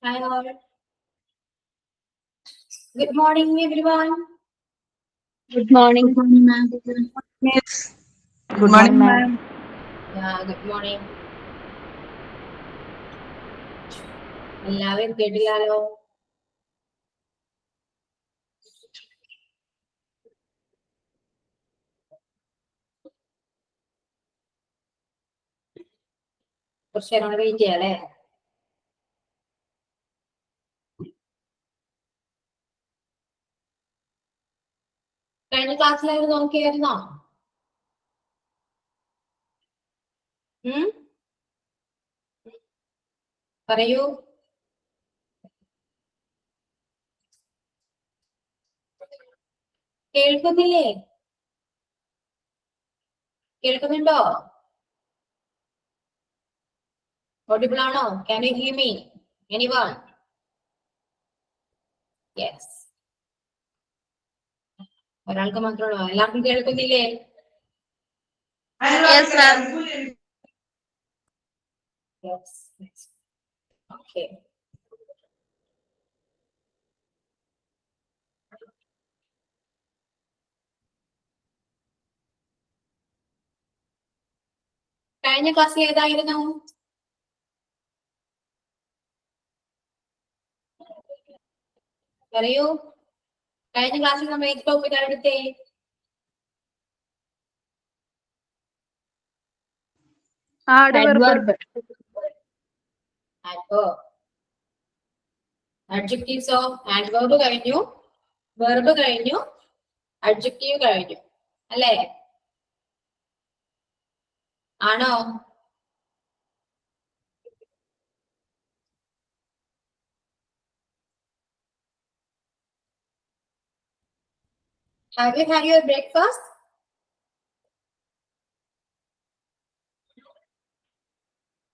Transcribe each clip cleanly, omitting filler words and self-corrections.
Hi all. Good morning, everyone. Good morning. Good morning, ma'am. Miss. Good morning, ma'am. Yeah, good morning. എല്ലാവരും കേട്ടില്ലാലോ? കുറച്ച് നേരം കൂടെ wait ചെയ്യാം അല്ലേ? കഴിഞ്ഞ ക്ലാസ്സിലായിരുന്നു നോക്കിയായിരുന്നോ? പറയൂ. കേൾക്കുന്നില്ലേ? കേൾക്കുന്നുണ്ടോ? Audible ആണോ? Can you hear me? Anyone? Yes. ഒരാൾക്ക് മാത്രമാണോ? എല്ലാവർക്കും കേൾക്കുന്നില്ലേ? Yes, ma'am. Yes. Okay. കഴിഞ്ഞ ക്ലാസ്സിൽ ഏതായിരുന്നു? പറയൂ. കഴിഞ്ഞ ക്ലാസ്സിൽ നമ്മൾ ഏത് ടോപ്പിക് എടുത്തേ? Adverb. Adverb. Adjectives of adverb കഴിഞ്ഞു, verb കഴിഞ്ഞു, adjective കഴിഞ്ഞു അല്ലേ? ആണോ? Have you had your breakfast?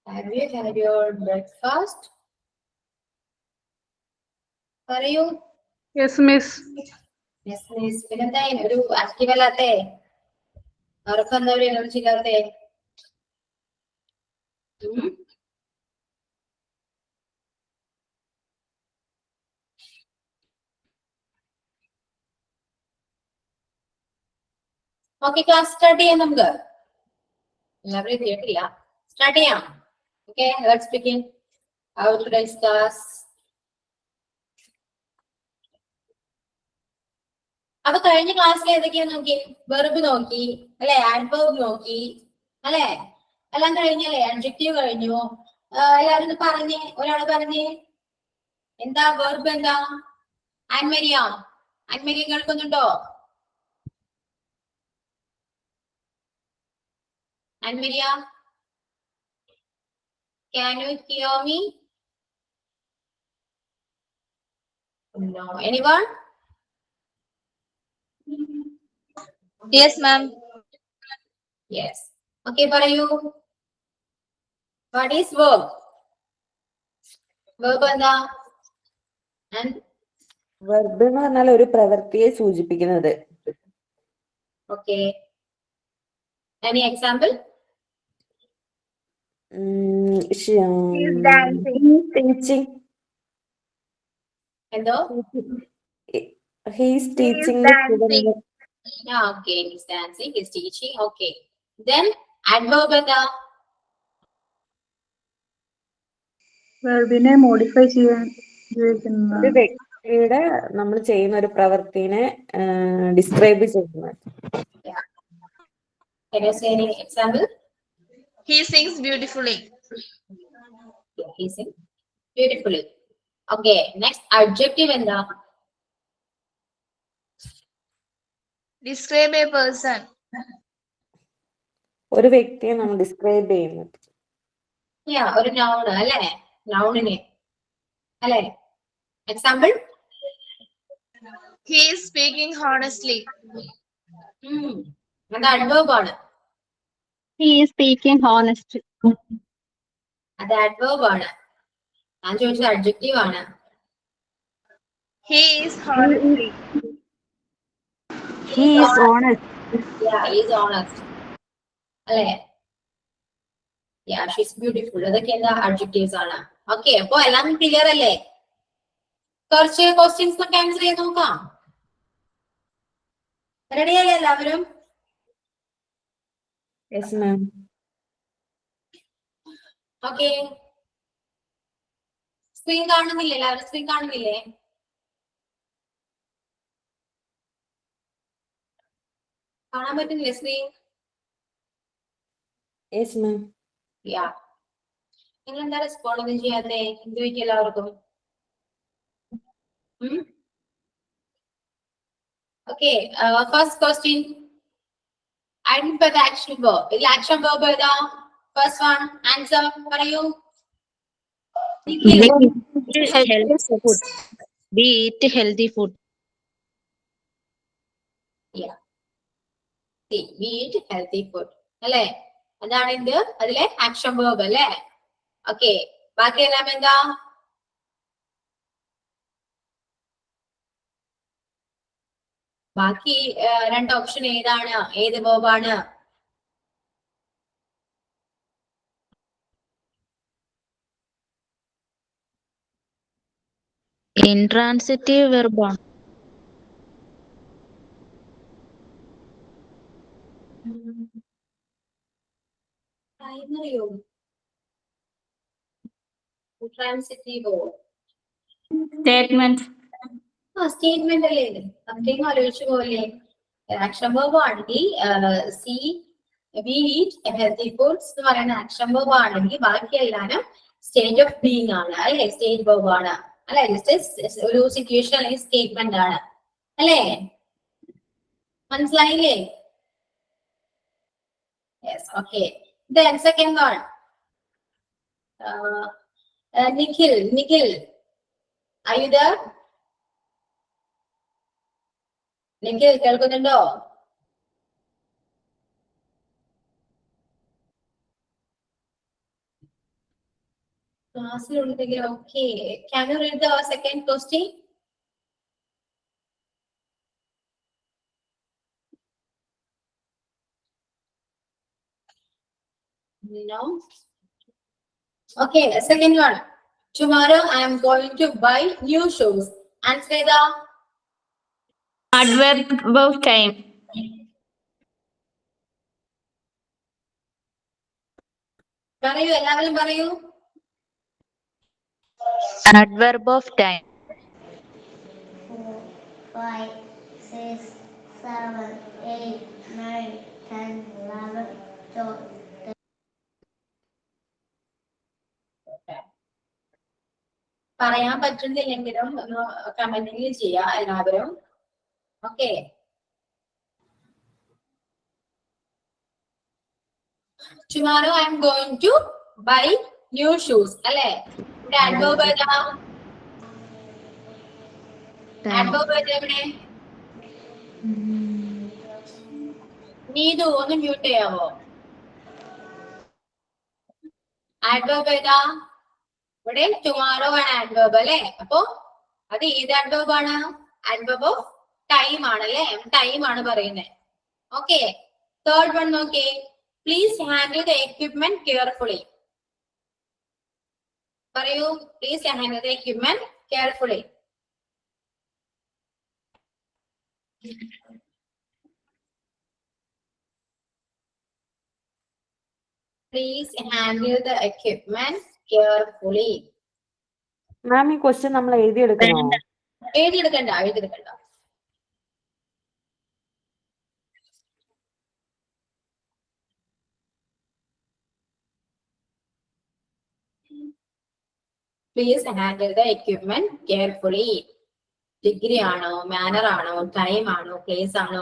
Have you had your breakfast? പറയൂ. Yes, miss. Yes, miss. പിന്നെന്താ ഒരു ആക്റ്റീവ് അല്ലാത്തേ? അവർക്ക് എന്താ ഒരു എനർജി ഇല്ലാത്തേ? ഓക്കെ, ക്ലാസ് സ്റ്റാർട്ട് ചെയ്യാം നമുക്ക്. എല്ലാവരും എത്തിയിട്ടില്ല. സ്റ്റാർട്ട് ചെയ്യാം. Okay, let's begin our today's class. അപ്പൊ കഴിഞ്ഞ ക്ലാസ്സിൽ ഏതൊക്കെയാ നോക്കി? വെർബ് നോക്കി അല്ലെ? ആഡ്വർബ് നോക്കി അല്ലെ? എല്ലാം കഴിഞ്ഞല്ലേ? അഡ്ജക്റ്റീവ് കഴിഞ്ഞു. എല്ലാവരും പറഞ്ഞേ, ഒരാൾ പറഞ്ഞേ എന്താ വെർബ് എന്താ? ആൻമരിയ കേൾക്കുന്നുണ്ടോ? Ann Maria, can you hear me? No. Anyone? Yes, ma'am. Yes. Okay, പറയൂ. What is verb? Verb എന്താ? വെർബ് എന്ന് പറഞ്ഞാൽ ഒരു പ്രവൃത്തിയെ സൂചിപ്പിക്കുന്നത്. Okay. Any example? Teaching. എന്തോ? He is teaching the students. Yeah, okay. He's dancing, he's teaching. Okay. Then adverb എന്താ? വെർബിനെ modify ചെയ്യാൻ ഉപയോഗിക്കുന്ന ഒരു വ്യക്തിയുടെ നമ്മൾ ചെയ്യുന്ന ഒരു പ്രവൃത്തിനെ ഡിസ്ക്രൈബ് ചെയ്യുന്നത്. Can you say any example? He sings beautifully. Yeah, he sings beautifully. Okay. Next adjective എന്താ? Describe a person. ഒരു വ്യക്തിയെ നമ്മൾ ഡിസ്ക്രൈബ് ചെയ്യുന്നത്. Yeah, ഒരു noun അല്ലേ? Nounനെ അല്ലേ? Example? He is speaking honestly. അത് adverb ആണ്. He is speaking honestly. അത് adverb ആണ്. ഞാൻ ചോദിച്ചത് adjective ആണ്. He is honestly. He is honest. Yeah, he is honest. അല്ലേ? Yeah, she's beautiful. അതൊക്കെ എന്താ adjectives ആണ്. ഓക്കെ, അപ്പൊ എല്ലാം ക്ലിയർ അല്ലേ? കുറച്ച് ക്വസ്റ്റ്യൻസ് ഒക്കെ ആൻസർ ചെയ്ത് നോക്കാം. റെഡി ആയി എല്ലാവരും? Yes ma'am. ഓക്കെ, സ്ക്രീൻ കാണുന്നില്ലേ? എല്ലാവരും സ്ക്രീൻ കാണുന്നില്ലേ? കാണാൻ പറ്റുന്നില്ലേ സ്ക്രീൻ? Yes ma'am. യാ, നിങ്ങൾ എന്താ റെസ്പോണ്ട് ഒന്നും ചെയ്യാതെ? എന്ത് പറ്റി എല്ലാവർക്കും? Okay, first question, identify the action verb. ഇതിൽ ആക്ഷൻ verb ഏതാ? ഫസ്റ്റ് വൺ, ആൻസർ പറയൂ. We eat healthy food. Yeah. See, we eat healthy food. അല്ലേ? അതാണ് എന്ത്? അതിലെ ആക്ഷൻ verb അല്ലേ? ഓക്കെ, ബാക്കിയെല്ലാം എന്താ? ബാക്കി രണ്ട് ഓപ്ഷൻ ഏതാണ്? ഏത് verb ആണ്? Intransitive verb. അറിയോ? Transitive Statement. സ്റ്റേറ്റ്മെന്റ് അല്ലേ ഇത്? അത്രയും ആലോചിച്ചു പോലെ. ആക്ഷൻ verb ആണെങ്കിൽ C V eat healthy foods എന്ന് പറയുന്ന ആക്ഷൻ verb ആണെങ്കിൽ ബാക്കി എല്ലാവരും സ്റ്റേറ്റ് ഓഫ് ബീയിങ് ആണ് അല്ലെ? സ്റ്റേറ്റ് verb ആണ് അല്ലെ? ജസ്റ്റ് ഒരു സിറ്റുവേഷൻ അല്ലെങ്കിൽ സ്റ്റേറ്റ്മെന്റ് ആണ് അല്ലേ? മനസ്സിലായില്ലേ? Yes, okay. Then second one, Nikhil, are you there? Nikhil, കേൾക്കുന്നുണ്ടോ? ക്ലാസ്സിലുണ്ടെങ്കിൽ okay. Can you read the second question? No. Okay, second one. Tomorrow I am going to buy new shoes. Answer ഏതാ? Adverb of time. പറയൂ, എല്ലാവരും പറയൂ. Adverb of time. 4, 5, 6, 7, 8, 9, 10, 11, 12. പറയാൻ പറ്റുന്നില്ലെങ്കിലും ഒന്ന് കമന്റിൽ ചെയ്യാ എല്ലാവരും. Okay, tomorrow I am going to buy new shoes അല്ലേ? ഇവിടെ adverb ഏതാ? adverb ഏതാ ഇവിടെ? നീതു ഒന്ന് മ്യൂട്ട് ചെയ്യാവോ? adverb ഏതാ? ഇവിടെ tomorrow ആണ് adverb അല്ലേ? അപ്പൊ അത് ഏത് adverb ആണ്? adverb of time ആണല്ലേ? ടൈം ആണ് പറയുന്നത്. ഓക്കെ, തേർഡ് വൺ നോക്കേ. Please handle the equipment carefully. പറയൂ, please handle the equipment carefully. Please handle the equipment carefully. മാം, ഈ ക്വസ്റ്റ്യൻ നമ്മൾ എഴുതിയെടുക്കണോ? എഴുതിയെടുക്കണ്ട. Please handle the equipment carefully. Degree ആണോ, മാനർ ആണോ, ടൈം ആണോ, പ്ലേസ് ആണോ?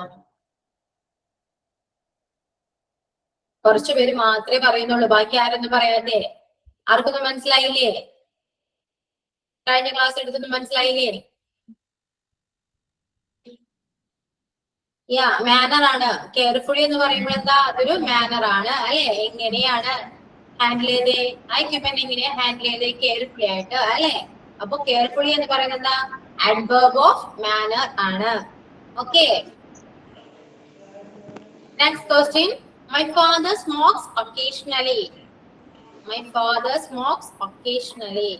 കുറച്ചു പേര് മാത്രമേ പറയുന്നുള്ളൂ, ബാക്കി ആരൊന്നും പറയാതെ. ആർക്കൊന്നും മനസ്സിലായില്ലേ? കഴിഞ്ഞ ക്ലാസ് എടുത്തൊന്നും മനസ്സിലായില്ലേ? യാ, മാനർ ആണ്. കെയർഫുള്ളി എന്ന് പറയുമ്പോൾ എന്താ? അതൊരു മാനർ ആണ് അല്ലെ? എങ്ങനെയാണ് ഹാൻഡിൽ ചെയ്തേ? ആ എക്യുപ്മെന്റ് എങ്ങനെയാ ഹാൻഡിൽ ചെയ്തേ? കെയർഫുള്ളി ആയിട്ട് അല്ലെ? അപ്പൊ കെയർഫുള്ളി എന്ന് പറയുന്നത് എന്താ? adverb of manner ആണ്. Okay, next question. My father smokes occasionally. My father smokes occasionally.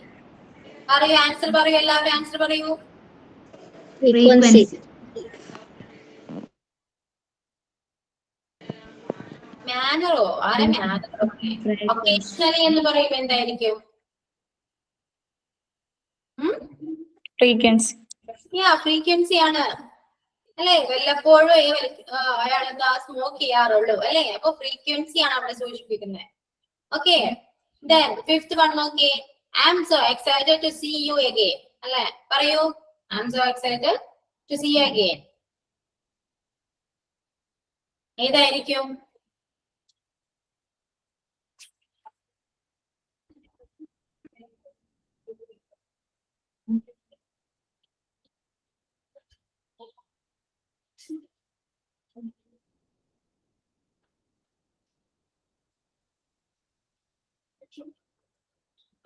പറയൂ ആൻസർ പറയൂ, എല്ലാവരും ആൻസർ പറയൂ. Frequency. മാനറോ? ആരാ മാനറോ? ഒക്കേഷണലി എന്ന് പറയുമ്പോ എന്തായിരിക്കും? Frequency. ഫ്രീക്വൻസി ആണ് അല്ലെ. വല്ലപ്പോഴും അയാൾ എന്താ സ്മോക്ക് ചെയ്യാറുള്ളൂ അല്ലെ. അപ്പൊ ഫ്രീക്വൻസി ആണ് അവിടെ സൂചിപ്പിക്കുന്നത്. ഓക്കെ, then fifth one നോക്കിയേ. I am so excited to see you again. അല്ലെ, പറയൂ. I am so excited to see you again. ഏതായിരിക്കും?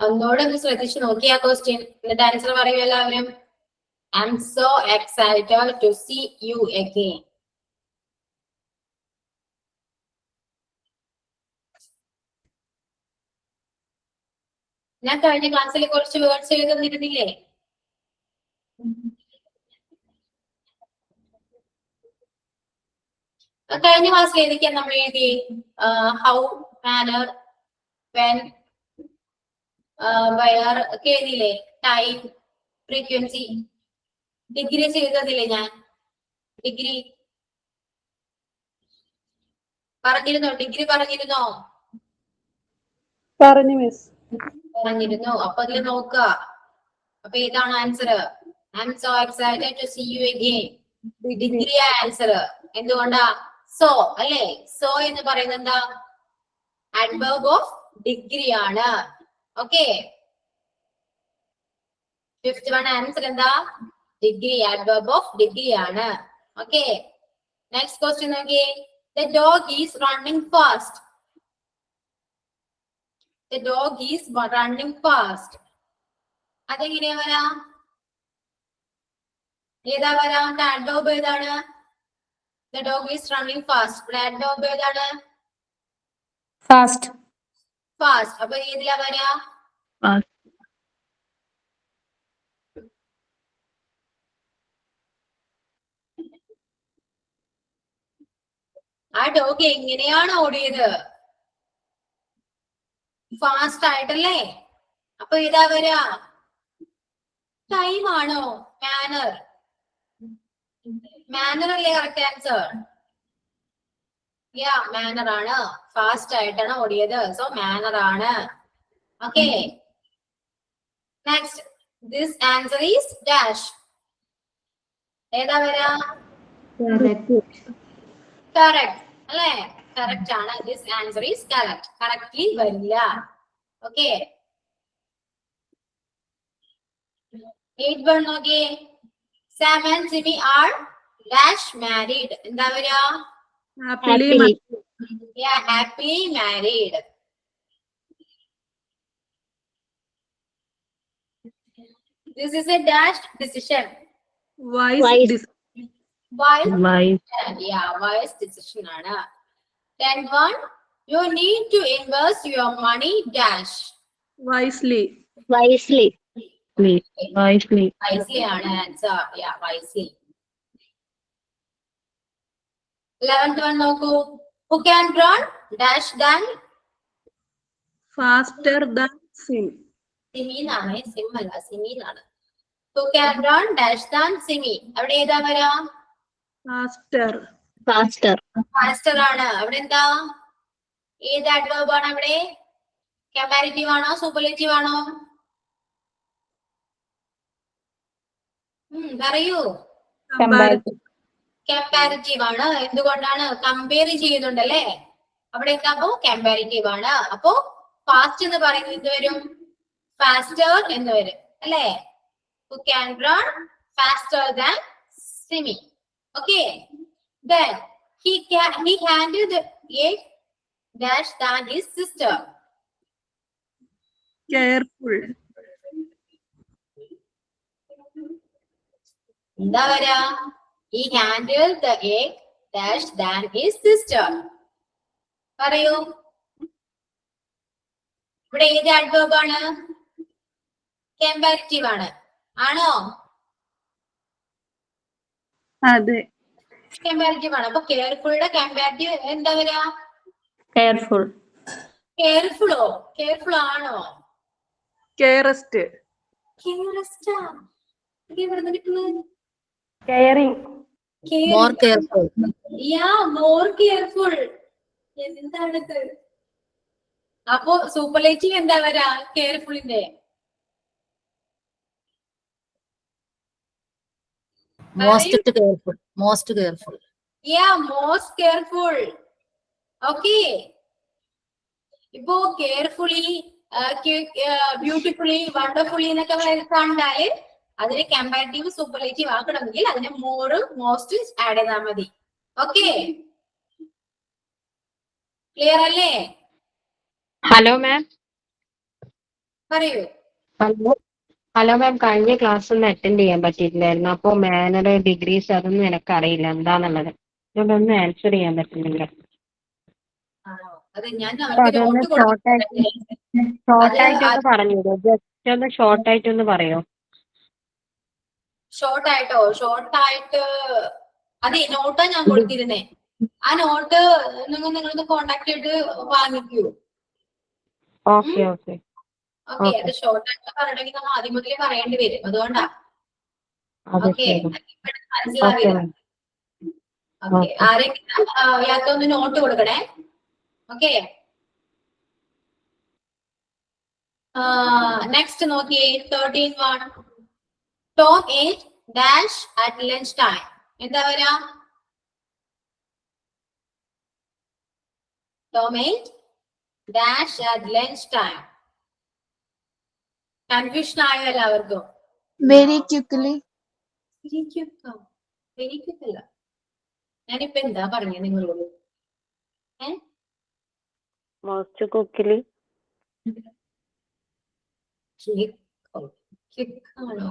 ഒന്നോടെ ഒന്ന് ശ്രദ്ധിച്ചു നോക്കി ആ ക്വസ്റ്റ്യൻ, എന്നിട്ട് ആൻസർ പറയൂ എല്ലാവരും. I am so excited to see you again. ഞാൻ കഴിഞ്ഞ ക്ലാസ്സിൽ കുറച്ച് വേർഡ്സ് എഴുതി തന്നിരുന്നില്ലേ? കഴിഞ്ഞ ക്ലാസ്സിൽ ഏതൊക്കെയാണ് നമ്മൾ എഴുതി? ഹൗ, മാനർ, വെൻ, വയർ ഒക്കെ എഴുതിയില്ലേ? Time, frequency. ഡിഗ്രി ചെയ്തതില്ലേ ഞാൻ? ഡിഗ്രി പറഞ്ഞിരുന്നോ? ഡിഗ്രി പറഞ്ഞിരുന്നോ? പറഞ്ഞു മിസ്. പറഞ്ഞിരുന്നു. അപ്പൊ അതിൽ നോക്കുക. അപ്പൊ ഏതാണ് answer? I am so excited to see you again. Degree answer. എന്തുകൊണ്ടാ? സോ അല്ലേ. സോ എന്ന് പറയുന്നത് എന്താ? അഡ്വർബ് ഓഫ് ഡിഗ്രി ആണ്. ഓക്കെ, ഫിഫ്ത് വൺ ആൻസർ എന്താ? ഡിഗ്രി. അഡ്വർബ് ഓഫ് ഡിഗ്രി ആണ്. ഓക്കെ, നെക്സ്റ്റ് ക്വസ്റ്റ്യൻ നോക്കിയേ. The dog is running fast. The dog is running fast. അതെങ്ങനെയാ വരാ? ഏതാ വരാ? അഡ്വർബ് ഏതാണ്? The dog is running fast. Adverb ഏതാണ്? Fast. ഫാസ്റ്റ്. അപ്പൊ ഏതിലാ വരാ? ആ ഡോഗ് എങ്ങനെയാണ് ഓടിയത്? ഫാസ്റ്റ് ആയിട്ടല്ലേ. അപ്പൊ ഏതാ വരാ? ടൈം ആണോ? മാനർ. മാനർ അല്ലേ കറക്റ്റ് ആൻസർ? മാനർ ആണ്. ഫാസ്റ്റ് ആയിട്ടാണ് ഓടിയത്. സോ മാനർ ആണ്. Okay, next. This answer is dash. ഏതാ വരാ? കറക്റ്റ് അല്ലേ. കറക്റ്റ് ആണ്. This answer is correct. Correctly വരില്ല. ഓക്കെ, 8 1 നോക്കിയേ. Sam and Simi are dash married. എന്താ വരാ? Happily. happily married. This is a dash decision. Wise. Wise decision ആണ്. 10 1. You need to invest your money dash. Wisely. Wisely. Wisely ആണ് answer. Wisely. 11th one നോക്കൂ. Who can run dash than? Faster than Sim. സിമിന്നാണ്. Sim അല്ല, സിമിന്നാണ്. Who can run dash than Simi. അവിടെ ഏതാ വരാ? Faster. Faster ആണ്. അവിടെ എന്താ? ഏത് അഡ്വർബ് ആണ് അവിടെ? കമ്പാരിറ്റീവ് ആണോ സൂപ്പർലേറ്റീവ് ആണോ? പറയൂ. കമ്പാരിറ്റീവ് ആണ്. എന്തുകൊണ്ടാണ്? കമ്പയർ ചെയ്യുന്നുണ്ടല്ലേ. അവിടെ എന്താ? കമ്പാരിറ്റീവ് ആണ്. അപ്പോ ഫാസ്റ്റ് എന്ന് പറയുന്നത് എന്ത് വരും? ഫാസ്റ്റർ എന്ന് വരും അല്ലേ. Who can run faster than Simi. Okay, then he handled a dash than his sister. Careful. എന്താ വരാ? He handled the egg dash than his sister. പറയൂ. ഇവിടെ ഏത് ആഡ്വേർബ് ആണ്? കമ്പാരിറ്റീവ് ആണ്. ആണോ? അതെ. കമ്പാരിറ്റീവ് ആണ്. അപ്പൊ കെയർഫുളുടെ കമ്പാരിറ്റീവ് എന്താ വരാ? കെയർഫുൾ. കെയർഫുളോ? കെയർഫുൾ ആണോ? കെയറസ്റ്റ്. കെയറസ്റ്റാ? ഇത് എവിടുന്ന് കിട്ടുന്നത്? കെയറിംഗ്. More careful. യാ, മോർ കെയർഫുൾ. എന്താണിത്? അപ്പൊ സൂപ്പർലേറ്റീവ് എന്താ വരാ കെയർഫുളിന്റെ? Most careful. Most careful. യാ, മോസ്റ്റ് കെയർഫുൾ. ഓക്കെ. ഇപ്പോ കെയർഫുള്ളി, ബ്യൂട്ടിഫുള്ളി, വണ്ടർഫുള്ളി എന്നൊക്കെ കണ്ടാല് അതിന് കമ്പാരിറ്റീവ് സൂപ്പർലേറ്റീവ് ആക്കണമെങ്കിൽ അതിന് മോറ് മോസ്റ്റ് ആഡ് ചെയ്താൽ മതി. ഓക്കെ, ക്ലിയർ അല്ലേ? Hello ma'am. പറയൂ. ഹലോ മാം, കഴിഞ്ഞ ക്ലാസ് ഒന്നും അറ്റൻഡ് ചെയ്യാൻ പറ്റിയിട്ടില്ലായിരുന്നു. അപ്പൊ മാനർ, ഡിഗ്രീസ് അതൊന്നും എനിക്കറിയില്ല എന്താന്നുള്ളത്. അതുകൊണ്ടൊന്നും ആൻസർ ചെയ്യാൻ പറ്റുന്നില്ല. ആണോ? അത് ഞാൻ അപ്പൊ അവർക്ക് അതൊന്ന് നോട്ട് കൊടുത്തിട്ടുണ്ട്. ഷോർട്ടായിട്ടൊന്ന് പറഞ്ഞു തരുമോ? ജസ്റ്റ് ഒന്ന് ഷോർട്ടായിട്ടൊന്ന് പറയോ? ഷോർട്ടായിട്ടോ? ഷോർട്ടായിട്ട് അതെ, നോട്ടാ ഞാൻ കൊടുത്തിരുന്നേ. ആ നോട്ട് നിങ്ങളൊന്ന് കോണ്ടാക്ട് ചെയ്തിട്ട് വാങ്ങിക്കൂ. ഓക്കെ ഓക്കെ ഓക്കെ, അത് ഷോർട്ടായിട്ട് പറയണമെങ്കിൽ നമ്മൾ ആദ്യം മുതലേ പറയേണ്ടി വരും. അതുകൊണ്ടാ. അതെ ഓക്കെ, ശരി. ഓക്കെ മനസ്സിലാവില്ല. മാം. ഓക്കെ, ആരെങ്കിലും യാതൊന്ന് നോട്ട് കൊടുക്കണേ. ഓക്കെ, നെക്സ്റ്റ് നോക്കിയേ. 13-1. Tom ate dash at lunch time. എന്താ വരാ? Tom ate dash at lunch time. Confusion ആയോ എല്ലാവർക്കും? Very quickly. വെരി ക്വിക്ക് അല്ല. ഞാനിപ്പോ എന്താ പറഞ്ഞ നിങ്ങളോട്? മോസ്റ്റ് കുക്കിലി. ക്വിക്കാണോ?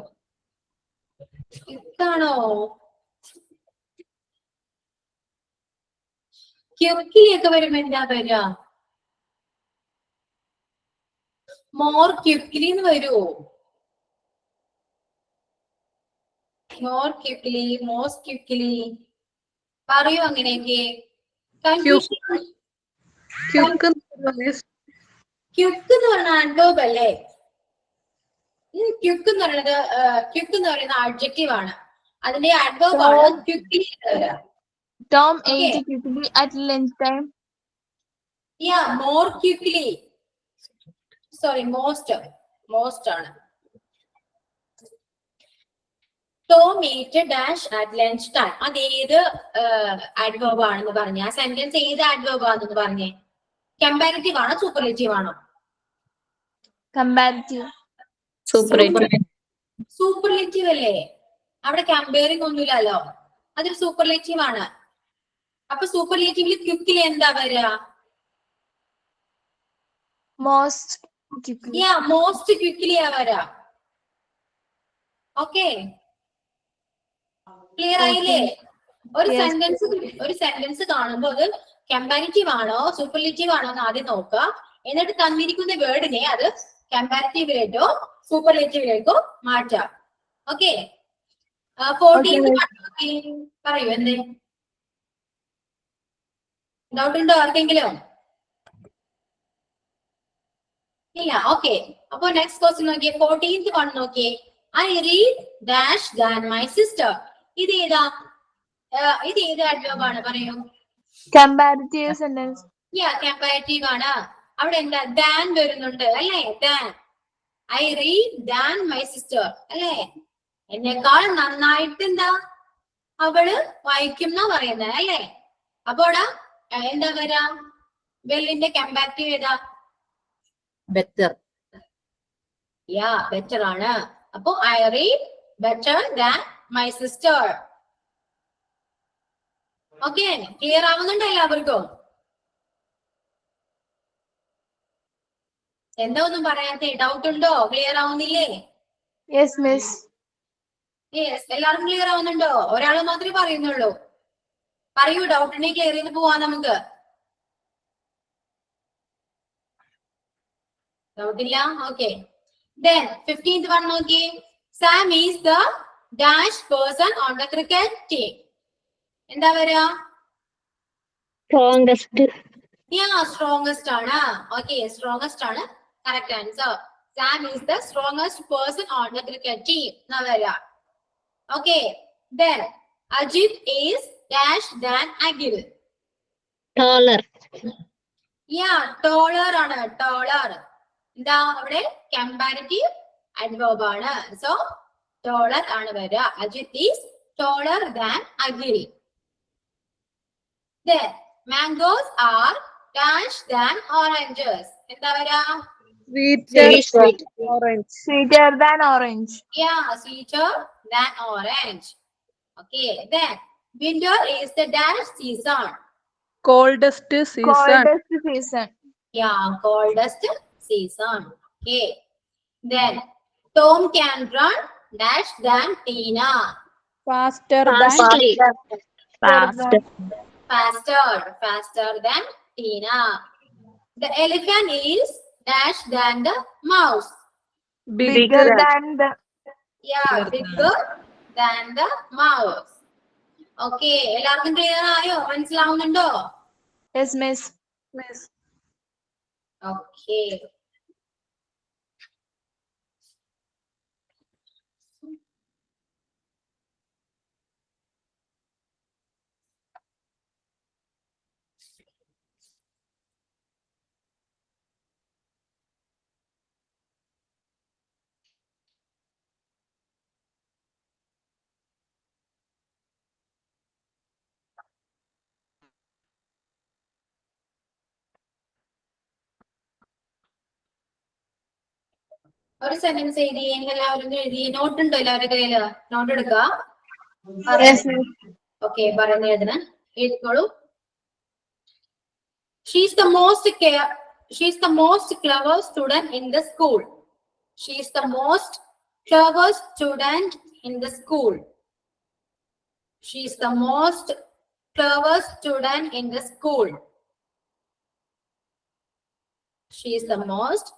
ക്വിക്കാണോ? ക്വിക്കിലൊക്കെ വരുമ്പോ എന്താ വരാ? മോർ ക്വിക്ലി എന്ന് വരുമോ? മോർ ക്വിക്ലി, മോസ്റ്റ് ക്വിക്ലി പറയൂ അങ്ങനെയൊക്കെ. കൺഫ്യൂഷൻ. ക്യുക്ക് ക്വിക്ക് എന്ന് പറഞ്ഞ ആഡ്വേർബ് അല്ലേ? ക്വിക്ക് എന്ന് പറയുന്നത് ക്വിക്ക് എന്ന് പറയുന്ന ആഡ്ജക്റ്റീവ് ആണ്. അതിന്റെ ആഡ്വേർബ് ആണ് quickly. Tom Okay. ate quickly at lunchtime. Yeah, more quickly. Sorry, most ആണ്. Tom ate dash at lunch time. അത് ഏത് ആഡ്വേർബ് ആണെന്ന് പറഞ്ഞേ? ആ സെന്റൻസ് ഏത് ആഡ്വേർബ് ആണെന്ന് പറഞ്ഞേ? കമ്പാരിറ്റീവ് ആണോ സൂപ്പർലേറ്റീവ് ആണോ? Comparative. സൂപ്പർലേറ്റീവ് അല്ലേ? അവിടെ കമ്പയറിംഗ് ഒന്നുമില്ലല്ലോ. അതൊരു സൂപ്പർലേറ്റീവ് ആണ്. അപ്പൊ സൂപ്പർലേറ്റീവില് ക്വിക്കിൽ എന്താ വരിക? Most quickly. മോസ്റ്റ് ക്വിക്ലി ആ വരാ. ഓക്കെ, ക്ലിയർ ആയില്ലേ? ഒരു സെന്റൻസ് കാണുമ്പോ അത് കമ്പാരിറ്റീവ് ആണോ സൂപ്പർലേറ്റീവ് ആണോ എന്ന് ആദ്യം നോക്കുക. എന്നിട്ട് തന്നിരിക്കുന്ന വേർഡിനെ അത് കമ്പാരിറ്റീവിലേക്കോ സൂപ്പർലേറ്റീവിലേക്കോ മാറ്റാം. ഓക്കെ, 14 പറയൂ. എന്തേ ഡൗട്ട് ഉണ്ടോ ആർക്കെങ്കിലും? ഇല്ല. ഓക്കെ, അപ്പൊ നെക്സ്റ്റ് ക്വസ്റ്റ്യൻ നോക്കിയേ. 14th വൺ നോക്കിയേ. I read dash than my sister. ഇത് ഏത് ആഡ്വേർബ് ആണ്? പറയൂ. Comparative sentence. കമ്പാരിറ്റീവ് ആണ്. അവിടെ എന്താ? ദാൻ വരുന്നുണ്ട് അല്ലേ? Than. I read than my sister അല്ലേ? എന്നെക്കാൾ നന്നായിട്ട് എന്താ അവള് വായിക്കും എന്നാ പറയുന്നത് അല്ലേ? അപ്പൊ എന്താ വരാ? വെല്ലിന്റെ കമ്പാരിറ്റീവ് ഏതാ? Better. ബെറ്റർ ആണ്. അപ്പൊ I read better than my sister. Okay, clear ആവുന്നുണ്ടോ എല്ലാവർക്കും? എന്താ ഒന്നും പറയാത്തെ? ഡൗട്ട് ഉണ്ടോ? ക്ലിയർ ആവുന്നില്ലേ? Yes, miss. യെസ്, എല്ലാവർക്കും ക്ലിയർ ആവുന്നുണ്ടോ? ഒരാൾ മാത്രമേ പറയുന്നുള്ളൂ. പറയൂ, ഡൗട്ടിനെ ക്ലിയർ ചെയ്ത് പോവാ നമുക്ക്. Doubt illa? Okay. Then 15th one നോക്കി. Sam is the dash person on the cricket team. എന്താ വരാ? സ്ട്രോങ്സ്റ്റ്. Yeah, strongest ആണ്. Okay, strongest ആണ്. Correct answer. Sam is the strongest person on the cricket team. എന്നാ വരാ. Okay. Then Ajit is dash than Akhil. ടോളർ. Yeah, taller ആണ്. Taller. എന്താ അവിടെ comparative adverb ആണ്. So taller ആണ് വരിക. Ajit is taller than Akhil. Then mangoes are dash than oranges. എന്താ വരിക? Sweeter. Orange. Sweeter than orange. Yeah, sweeter than orange. Okay, then winter is the dash season. Coldest season. Coldest season. Yeah, coldest season. Okay. Then Tom can run dash than Tina. Faster than. Fastly. Faster than Tina. The elephant is dash than the mouse. Bigger than the. Yeah, bigger than the mouse. Okay, എല്ലാവർക്കും clear ആയോ? മനസ്സിലാവുന്നുണ്ടോ? Yes, miss. Okay. ഒരു sentence എഴുതി എല്ലാവരും എഴുതി. Not ഉണ്ടോ എല്ലാവരുടെ കയ്യില്? നോട്ട് എടുക്കുക. Yes, miss. ഓക്കെ, പറയുന്ന എഴുതണ എഴുതിക്കോളൂ. She's the most clever student in the school. She's the most clever student in the school. She's the most clever student in the school. She's the most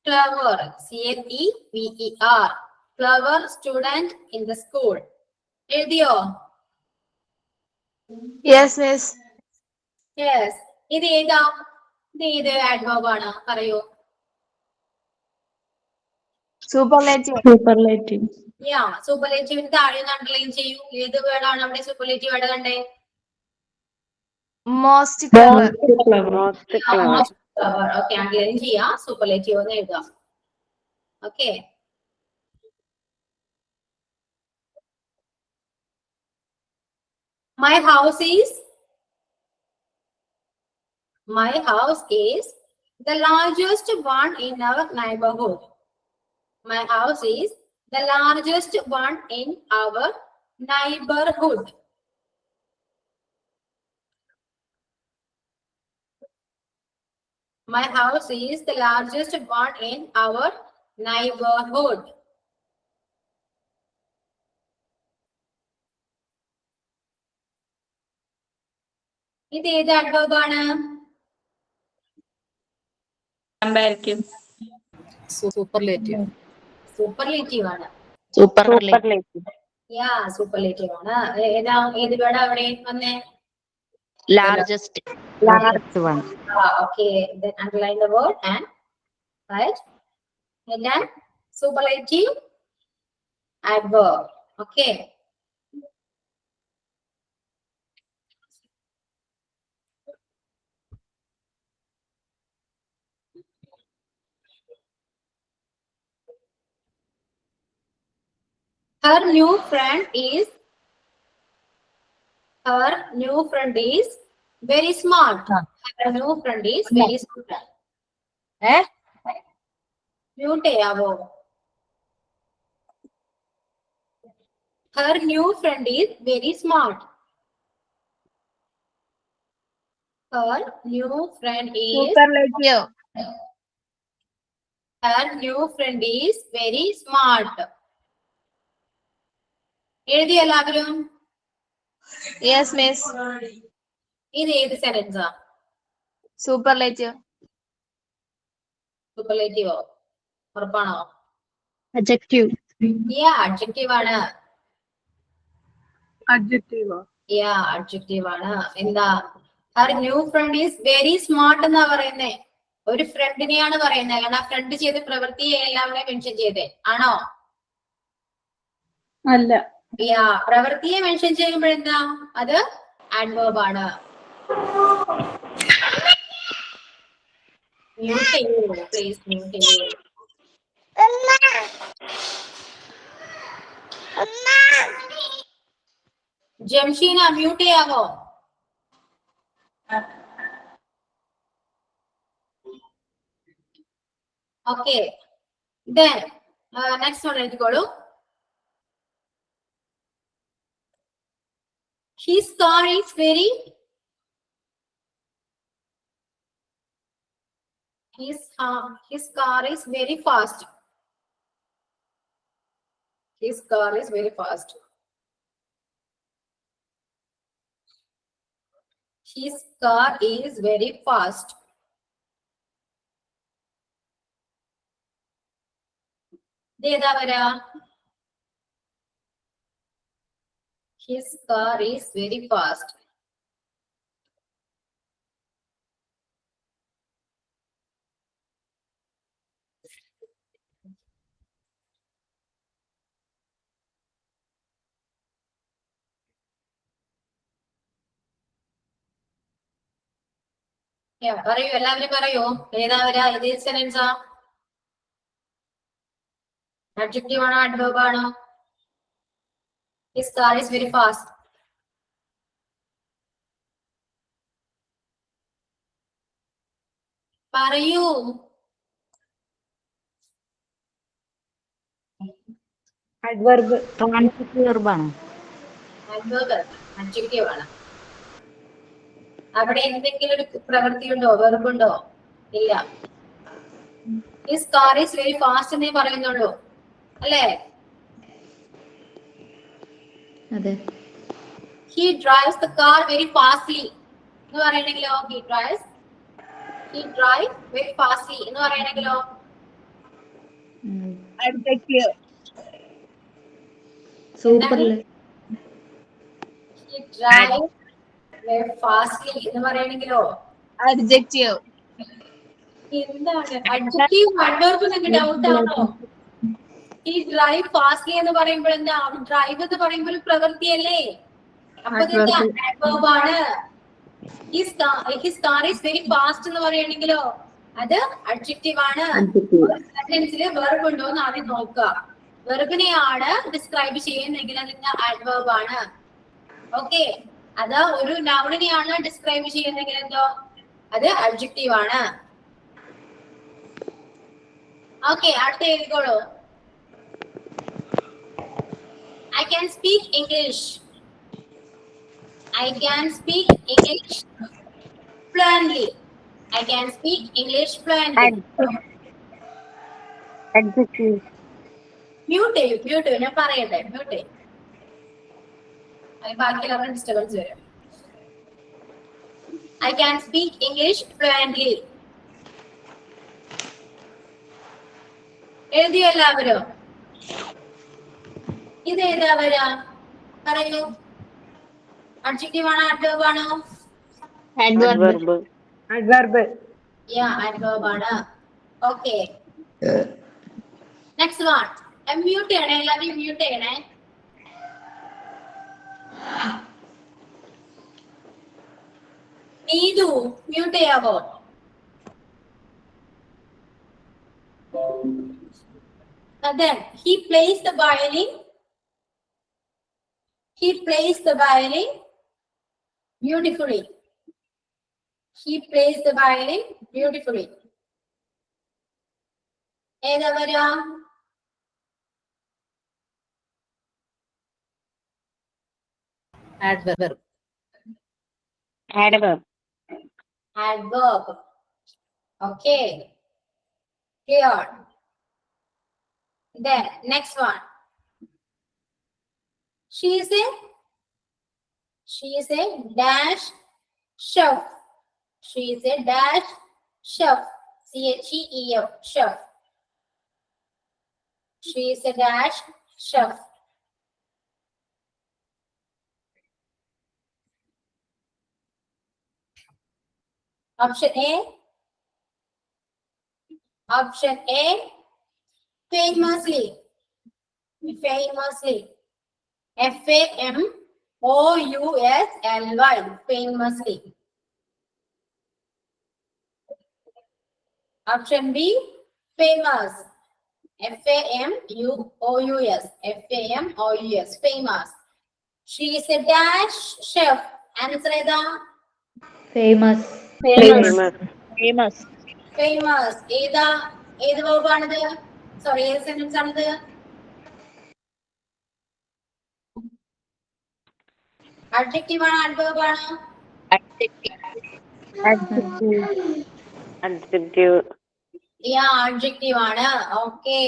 clever, C-L-E-V-E-R, clever student in the school. എഴുതിയോ? Yes, miss. Yes. ഇത് ഏതാ? ഇത് ഏത് adverb ആണ്? പറയൂ. Superlative. Yeah, superlative താഴെ underline ചെയ്യൂ. ഏത് വേർഡ് ആണ് അവിടെ സൂപ്പർലേറ്റീവ് ആയിട്ട് കണ്ടേ? Most clever. Most clever. Okay, underline ചെയ്യാ. സൂപ്പർലേറ്റീവ് എന്ന് എഴുതാം. Okay. My house is the largest one in our neighborhood. My house is the largest one in our neighborhood. My house is the largest one in our neighborhood. ഇത് ഏത് adverb ആണ്? Superlative. Superlative ആണ്. Yeah, superlative ആണ്. ഏത് word അവിടെ വന്നേ? Largest. Okay, then underline the word and right. And then superlative adverb. Okay. Her new friend is very smart. Her new friend is very smart. Mute ചെയ്യാവോ? Her new friend is very smart. Her new friend is Superlative. Her new friend is very smart. എഴുതി എല്ലാവരും? Yes, miss. ഇത് ഏത് സെന്റൻസാ? Superlative. സൂപ്പർലേറ്റീവോ? ഉറപ്പാണോ? adjective, adjective ആണ്. adjective. Adjective ആണ്. എന്താ? Har new friend is very smart എന്നാ പറയുന്നേ. ഒരു ഫ്രണ്ടിനെയാണ് പറയുന്നത്. കാരണം ആ ഫ്രണ്ട് ചെയ്ത പ്രവൃത്തിയെ എല്ലാവരെയും മെൻഷൻ ചെയ്തേ ആണോ? അല്ല. പ്രവൃത്തിയെ മെൻഷൻ ചെയ്യുമ്പോഴെന്താ അത് ആഡ്വേർബ് ആണ്. മ്യൂട്ട് ചെയ്യൂ പ്ലീസ്, മ്യൂട്ട് ചെയ്യൂ. ജംഷീന മ്യൂട്ട് ചെയ്യാമോ? Okay, then next one എഴുതിക്കോളൂ. His car is very his car is very fast. His car is very fast. His car is very fast. ഏതാ വരാ? His car is very fast. പറയൂ, എല്ലാവരും പറയൂ. ഏതാ വരാ? ഇത് സെന്റൻസാ? അഡ്ജക്റ്റീവ് ആണോ അഡ്വേർബ് ആണോ? His car is very fast. പറയൂ. അഡ്വർബ്. transitive verb ആണ്. അഡ്വേർബ് അഡ്ജക്റ്റീവ് ആണ്. അവിടെ എന്തെങ്കിലും ഒരു പ്രവൃത്തി ഉണ്ടോ, വെർബ് ഉണ്ടോ? ഇല്ല. His car is very fast എന്നേ പറയുന്നുള്ളൂ അല്ലേ? അതെ. He drives the car very fastly എന്ന് പറയണെങ്കിലോ? He drives very fastly എന്ന് പറയണെങ്കിലോ? Adjective. സൂപ്പർല്. He drives very fastly എന്ന് പറയണെങ്കിലോ? Adjective. എന്താണ് അഡ്ജക്റ്റീവ് അഡ്വർബ്? നിങ്ങൾക്ക് ഡൗട്ട് ആണോ? ഈ ഡ്രൈവ് ഫാസ്റ്റ്ലി എന്ന് പറയുമ്പോൾ എന്താ? ഡ്രൈവ് എന്ന് പറയുമ്പോൾ ഒരു പ്രവൃത്തിയല്ലേ? അപ്പൊ അഡ്വർബ് ആണ്. His car is very fast എന്ന് പറയണെങ്കിലോ അത് അഡ്ജക്റ്റീവ് ആണ്. സെന്റൻസിൽ വെർബ് ഉണ്ടോ എന്ന് ആദ്യം നോക്കുക. വെർബിനെയാണ് ഡിസ്ക്രൈബ് ചെയ്യുന്നെങ്കിൽ അതിന്റെ അഡ്വർബ് ആണ്. ഓക്കെ, അത് ഒരു നൗണിനെയാണ് ഡിസ്ക്രൈബ് ചെയ്യുന്നെങ്കിൽ എന്തോ അത് അഡ്ജക്റ്റീവ് ആണ്. ഓക്കെ, അടുത്ത എഴുതിക്കോളൂ. I can speak English. I can speak English fluently. I can speak English fluently. adjective, Mute ചെയ്യൂ. ഞാൻ പറയട്ടെ, മ്യൂട്ട് ചെയ്യും. ബാക്കിയുള്ള ഡിസ്റ്റർബൻസ് വരും. I can speak English fluently. എഴുതിയോ എല്ലാവരും? ഇത് ഏതാ വരാ? പറയൂ. അഡ്ജക്റ്റീവ് ആണോ അഡ്വർബ് ആണോ? adverb, adverb. അഡ്വർബ് ആണ്. Okay, next one. മ്യൂട്ട് ചെയ്യണേ, എല്ലാവരും മ്യൂട്ട് ചെയ്യണേ. നീതു മ്യൂട്ട് ചെയ്യാവോ? Then he plays the violin. He plays the violin beautifully. He plays the violin beautifully. ഏതാ വരാ? adverb, adverb, Adverb. Okay, clear. Then next one. She is a dash chef. She is a dash chef. CHEF chef. She is a dash chef. Option A. Option A. Famously. Famously. Famously. Famously. Option B. Famous. Famous. Famous. Famous. She is a dash chef. Answer ഏതാ? famous. famous. Famous. ഏതാ? ഏത് verb ആണിത്? Sorry, ഏത് sentence ആണിത്? Adjective ആണ്, adverb ആണ്? adjective. Yeah, adjective ആണ്. Okay.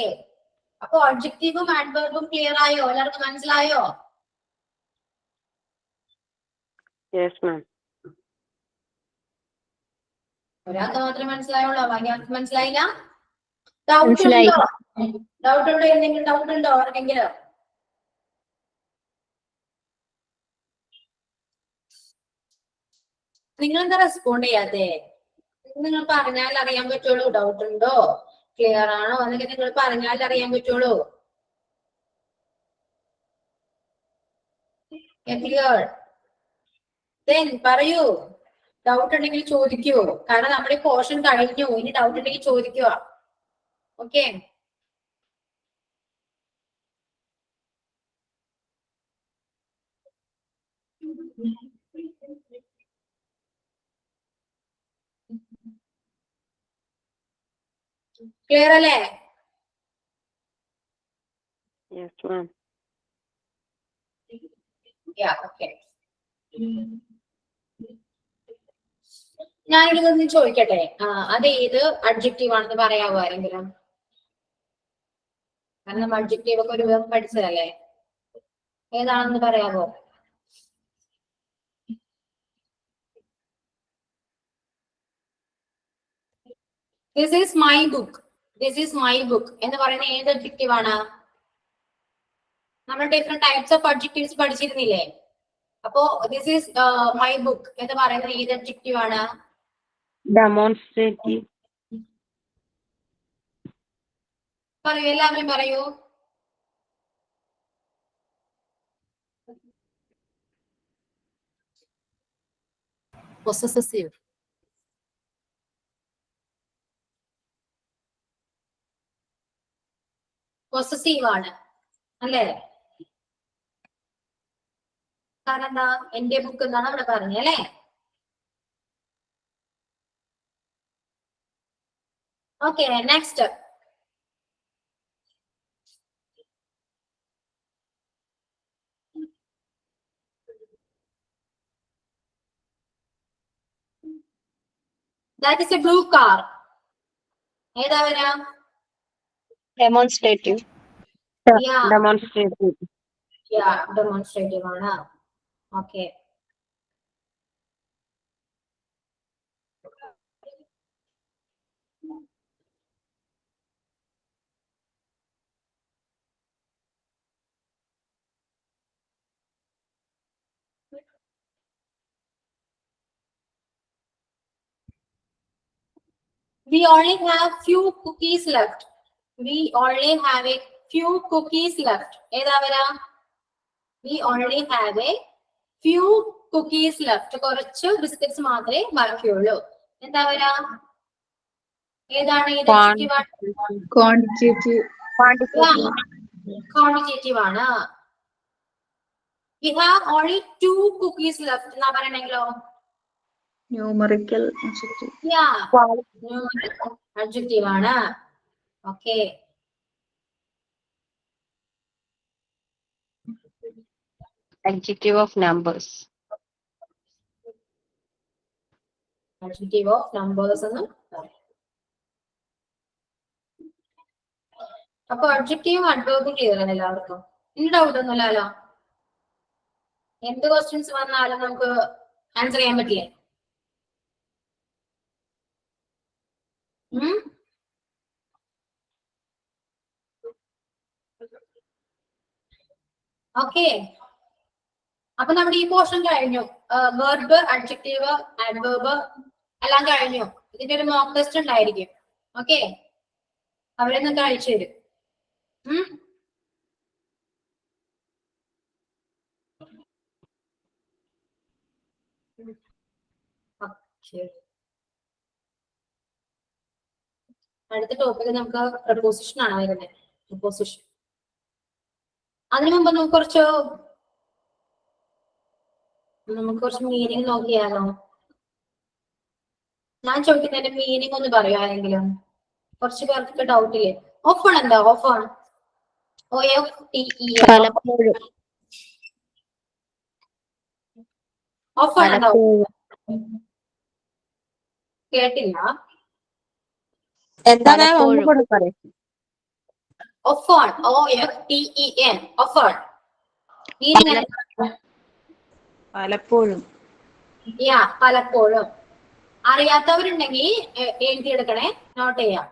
അപ്പൊ adjectiveും adverbും ക്ലിയർ ആയോ? എല്ലാവർക്കും മനസ്സിലായോ? Yes, ma'am. ഒരാൾക്ക് മാത്രമേ മനസ്സിലായുള്ളൂ, ബാക്കി ആർക്കും മനസ്സിലായില്ല? ഡൗട്ട് ഉണ്ടോ? ഡൗട്ട് ഉണ്ടോ? എന്തെങ്കിലും ഡൗട്ട് ഉണ്ടോ ആർക്കെങ്കിലും? നിങ്ങൾ എന്താ റെസ്പോണ്ട് ചെയ്യാത്തേ? നിങ്ങൾ പറഞ്ഞാൽ അറിയാൻ പറ്റുള്ളൂ. ഡൗട്ട് ഉണ്ടോ, ക്ലിയർ ആണോ എന്നൊക്കെ നിങ്ങൾ പറഞ്ഞാൽ അറിയാൻ പറ്റുള്ളൂ. ക്ലിയർ? Then പറയൂ. ഡൗട്ട് ഉണ്ടെങ്കിൽ ചോദിക്കൂ. കാരണം നമ്മുടെ പോർഷൻ കഴിഞ്ഞു. ഇനി ഡൗട്ട് ഉണ്ടെങ്കിൽ ചോദിക്കുക. ഓക്കെ. ക്ലിയർ അല്ലേ? Yes, ma'am. Yeah, okay. ഞാനിതൊന്ന് ചോദിക്കട്ടെ, അത് ഏത് അഡ്ജക്റ്റീവ് ആണെന്ന് പറയാവോ ആരെങ്കിലും? കാരണം അഡ്ജക്റ്റീവ് ഒക്കെ ഒരു പഠിച്ചതല്ലേ, ഏതാണെന്ന് പറയാവോ? This is my book. This is my book എന്ന് പറയുന്ന ഏത് അഡ്ജക്റ്റീവ് ആണ്? നമ്മൾ ഡിഫറെന്റ് ടൈപ്സ് ഓഫ് അഡ്ജക്റ്റീവ്സ് പഠിച്ചിരുന്നില്ലേ? അപ്പോ ദിസ് ഈസ് മൈ ബുക്ക് എന്ന് പറയുന്ന ഏത് അഡ്ജക്റ്റീവ് ആണ്? ഡെമോൺസ്ട്രേറ്റീവ്. പറയൂ, എല്ലാവരും പറയൂ. Possessive. പോസസീവ് ആണ് അല്ലേ? കാരണം എന്താ? എന്റെ ബുക്ക് എന്നാണ് അവിടെ പറഞ്ഞത് അല്ലേ? Okay, next. That is a blue car. ഏതാ വരാ? Demonstrative. Yeah. Demonstrative. Yeah, demonstrative ആണ്. Okay. We only have few cookies left. We only have a few cookies left. ഏതാ വരാ? We only have a few cookies left. കുറച്ച് biscuits മാത്രമേ ബാക്കിയുള്ളൂ. എന്താ വരാ? ഏതാണ് ഇത്? Quantitative. Quantitative ആണ്. We have only 2 cookies left. എന്നാ പറയണെങ്കിലോ? Numerical adjective. Yeah. Numerical adjective ആണ്. Okay. Adjective of numbers. Adjective of numbers എന്ന് പറയും. അപ്പൊ അഡ്ജക്റ്റീവും അഡ്വർബും ക്ലിയർ ആണ് എല്ലാവർക്കും? ഇനി ഡൗട്ട് ഒന്നുമില്ലല്ലോ? എന്ത് ക്വസ്റ്റ്യൻസ് വന്നാലും നമുക്ക് ആൻസർ ചെയ്യാൻ പറ്റില്ലേ? ഓക്കെ, അപ്പൊ നമ്മുടെ ഈ പോർഷൻ കഴിഞ്ഞു. വെർബ്, അഡ്ജക്റ്റീവ്, ആഡ്വേർബ് എല്ലാം കഴിഞ്ഞു. ഇതിന്റെ ഒരു മോക്ക് ടെസ്റ്റ് ഉണ്ടായിരിക്കും. ഓക്കെ, അവരൊന്നും കഴിച്ചു തരും. അടുത്ത ടോപ്പിക് നമുക്ക് പ്രപ്പോസിഷൻ ആണ് വരുന്നത്. പ്രപ്പോസിഷൻ. അതിനു മുമ്പ് നമുക്ക് കുറച്ച് മീനിങ് നോക്കിയാലോ? ഞാൻ ചോദിക്കുന്നതിന്റെ മീനിങ് ഒന്ന് പറയോ ആരെങ്കിലും? കുറച്ച് പേർക്ക് ഡൗട്ട് ഇല്ലേ? ഓഫൺ എന്താ? Often OFTE. പലപ്പോഴും ഓഫൺ എന്താ? കേട്ടില്ല. എന്താ മാം ഒന്നും കൂടെ പറയും? Often OFTEN. ഓഫൺ മീനിങ് പലപ്പോഴും പലപ്പോഴും. അറിയാത്തവരുണ്ടെങ്കിൽ എഴുതിയെടുക്കണേ, നോട്ട് ചെയ്യാം.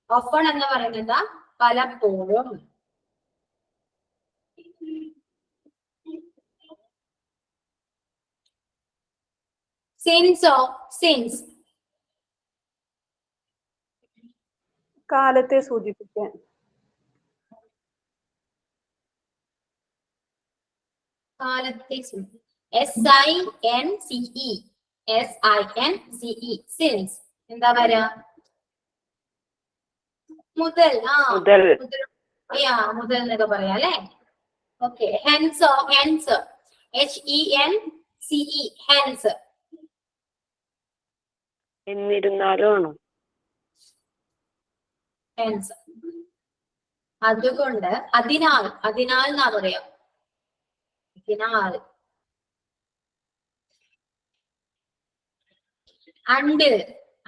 ഓഫൺ എന്ന് പറയുന്നത് പലപ്പോഴും. സിൻസോ? സിൻസ് കാലത്തെ സൂചിപ്പിക്കാൻ. കാലത്തെ SINCE. SINCE. സിൻസ് എന്താ പറയാ? മുതൽ. മുതൽ എന്നൊക്കെ പറയാം അല്ലെ? Okay. Enzo? Hence HENCE. Hence എന്നിരുന്നാലും ഹെൻസ്. അതുകൊണ്ട് അതിനാൽ. അതിനാൽ എന്നാ പറയാ. അതിനാൽ. അണ്ടിൽ.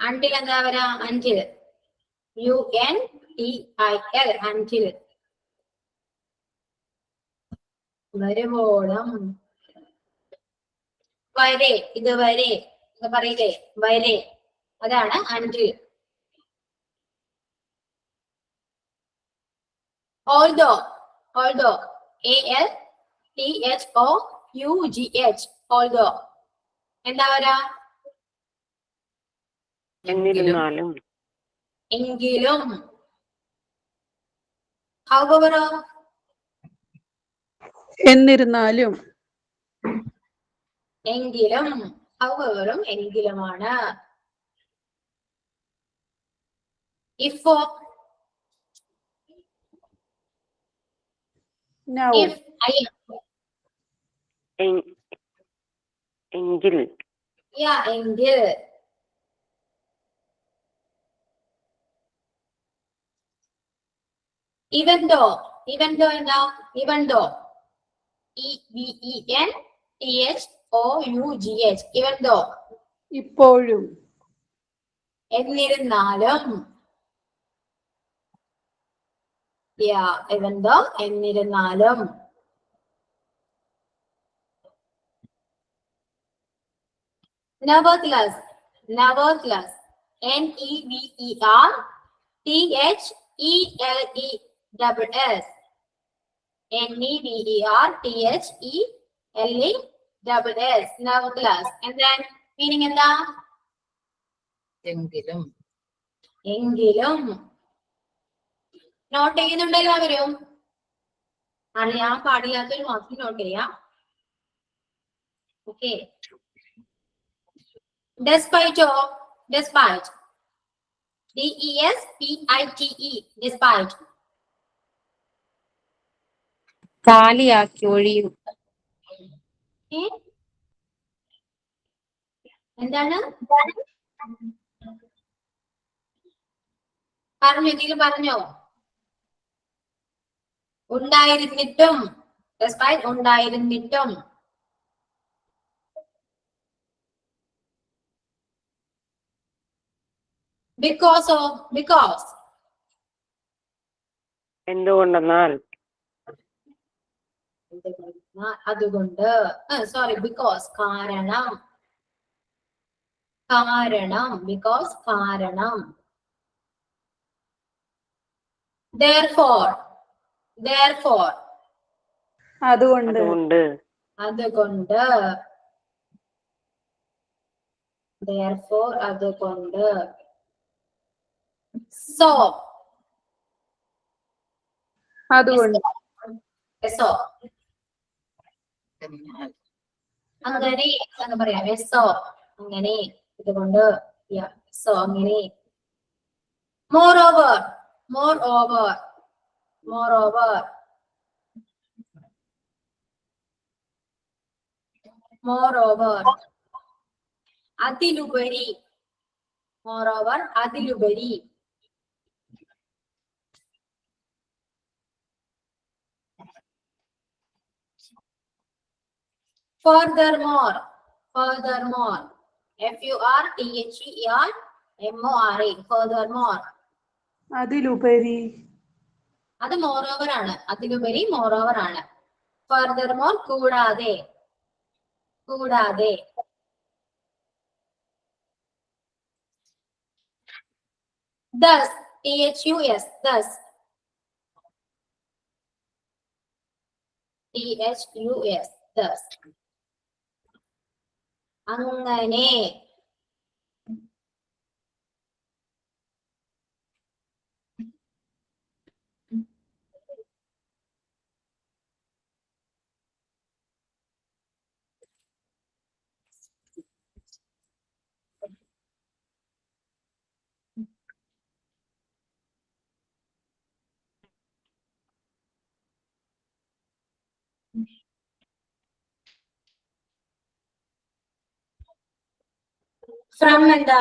അണ്ടിൽ എന്താ പറയാ? അഞ്ചിൽ. UNTIL. അഞ്ചിൽ. വരുവോളം. വരെ. ഇത് വരെ എന്ന് പറയില്ലേ? വരെ. അതാണ് അഞ്ചിൽ. Although. Although. ALTHOUGH. Although എന്താ പറയാ? എന്നിരുന്നാലും. എങ്കിലും. However. എന്നിരുന്നാലും. എങ്കിലും. However. എങ്കിലുമാണ്. If. Now. If. എങ്കിൽ. എങ്കിൽ. Even though. Even though എന്താ? Even though. EVENTHOUGH. Even though. ഇപ്പോഴും. എന്നിരുന്നാലും. even though. എന്നിരുന്നാലും. Nevertheless. Nevertheless. NEVERTHELESS. NEVERTHELESS. Nevertheless. And then meaning എന്താ? എങ്കിലും. എങ്കിലും. നോട്ട് ചെയ്യുന്നുണ്ട് എല്ലാവരും? അറിയാൻ പാടില്ലാത്തൊരു വാക്ക് നോട്ട് ചെയ്യാം. Okay. Despite. Despite. DESPITE. Despite. കാലിയാക്കി ഒഴിയും. എന്താണ്? പറഞ്ഞു. എന്തെങ്കിലും പറഞ്ഞോ? ഉണ്ടായിരുന്നിട്ടും. Despite. ഉണ്ടായിരുന്നിട്ടും. Because of. Because. എന്തുകൊണ്ടെന്നാൽ. അതുകൊണ്ട്. സോറി. ബിക്കോസ്. കാരണം. കാരണം. ബിക്കോസ്. കാരണം. Therefore. Therefore. അതുകൊണ്ട്. അതുകൊണ്ട്. അതുകൊണ്ട്. therefore അതുകൊണ്ട്. so അതുകൊണ്ട്. so അങ്ങനെ എന്ന് പറയാം. so അങ്ങനെ ഇതുകൊണ്ട്. so അങ്ങനെ. moreover moreover moreover moreover അതിലുപരി. moreover അതിലുപരി. furthermore furthermore furthermore furthermore. അതിലുപരി. അത് moreover ആണ്. അതിലുപരി moreover ആണ്. furthermore കൂടാതെ. കൂടാതെ. thus thus thus അങ്ങനെ. from എന്താ?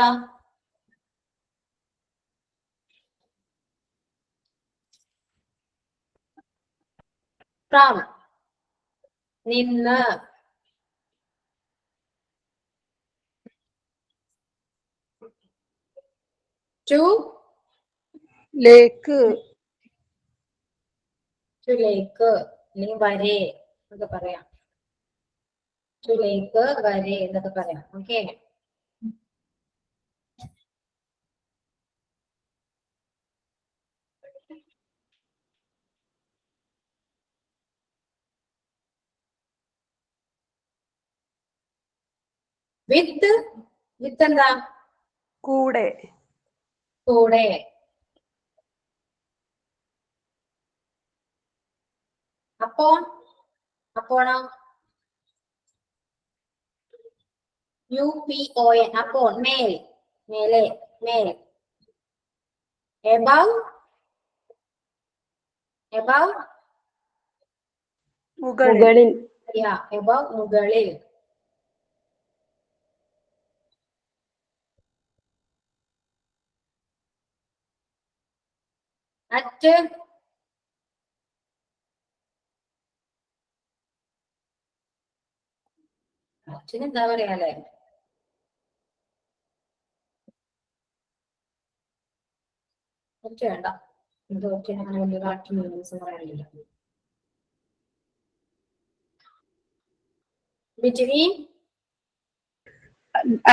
from നിന്ന്. to lake. to ലേക്ക് അല്ലെങ്കിൽ വരെ എന്നൊക്കെ പറയാം. to ലേക്ക് വരെ എന്നൊക്കെ പറയാം. ഓക്കെ. with with എന്താ? കൂടെ. കൂടെ. upon upon upon upon മേൽ. മേലെ. മേൽ. above above മുകളിൽ. above മുകളിൽ. at എന്താ പറയാല്ലേ? വേണ്ട. ഇത് അങ്ങനെ വലിയ മീനിങ്സ് പറയാനില്ല. between